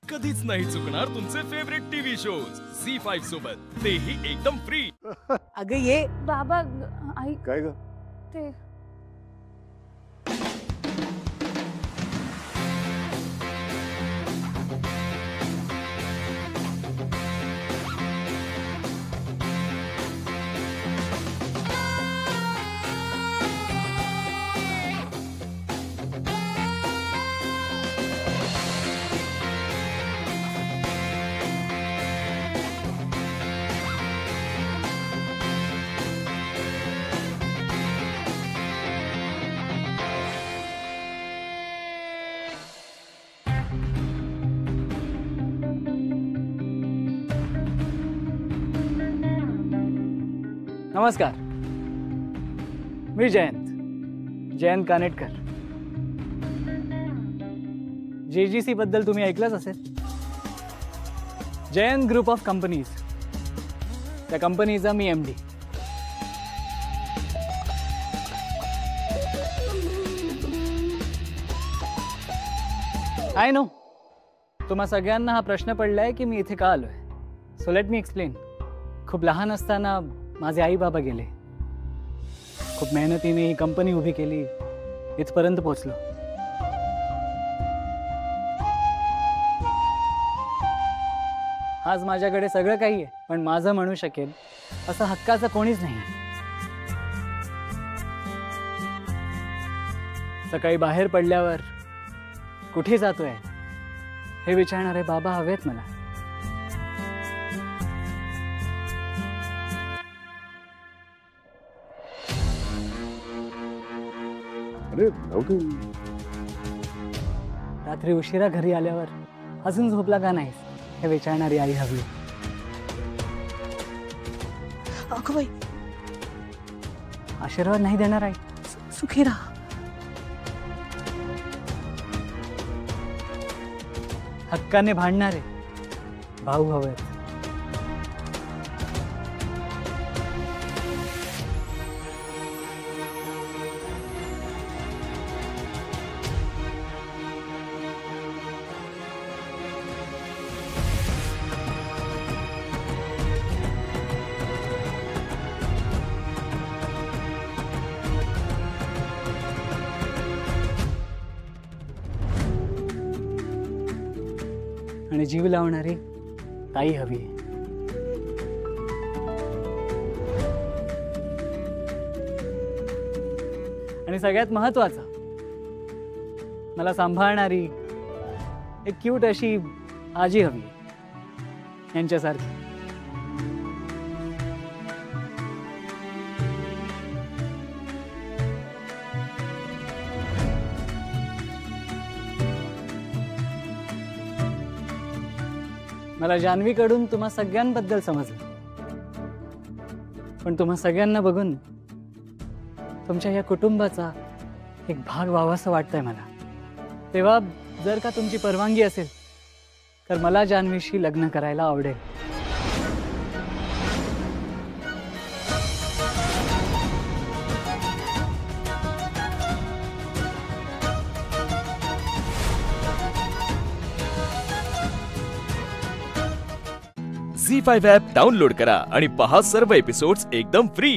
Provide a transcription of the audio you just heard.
कधीच नाही चुकणार तुमचे फेवरेट टीव्ही शोज झी5 सोबत, तेही एकदम फ्री। अगं ये बाबा आई काय ग? ते नमस्कार, मी जयंत कानेटकर। JGC बद्दल तुम्ही ऐकलंच असेल। जयंत ग्रुप ऑफ कंपनीज, त्या कंपनीचा मी MD। आय नो, तुम्हा सगळ्यांना हा प्रश्न पडलाय की मी इथे का आलोय। So let me explain. खूप लहान असताना माझे आई बाबा गेले। खूप मेहनतीने ही कंपनी उभी केली, इथपर्यंत पोहोचलो। आज माझ्याकडे सगळं काही आहे, पण माझं म्हणू शकेल असं हक्काचं कोणीच नाही। सकाळी बाहेर पडल्यावर कुठे जातोय हे विचारणारे बाबा हवेत मला। अरे नव्हतं. रात्री उशिरा घरी आल्यावर अजून झोपला का नाहीस हे विचारणारी आई हवी। अगं बाई, आशीर्वाद नाही देणार आई? सुखी राहा। हक्काने भांडणारे भाऊ हवेत। आणि जीव लावणारी ताई हवी। आणि सगळ्यात महत्त्वाचं, मला सांभाळणारी एक क्यूट अशी आजी हवी, यांच्यासारखी। मला जान्हवीकडून तुम्हा सगळ्यांबद्दल समजलं, पण तुम्हा सगळ्यांना बघून तुमच्या या कुटुंबाचा एक भाग व्हावासं वाटतंय मला। तेव्हा जर का तुमची परवानगी असेल तर मला जान्हवीशी लग्न करायला आवडेल। झी5 ॲप डाउनलोड करा आणि पहा सर्व एपिसोड्स एकदम फ्री।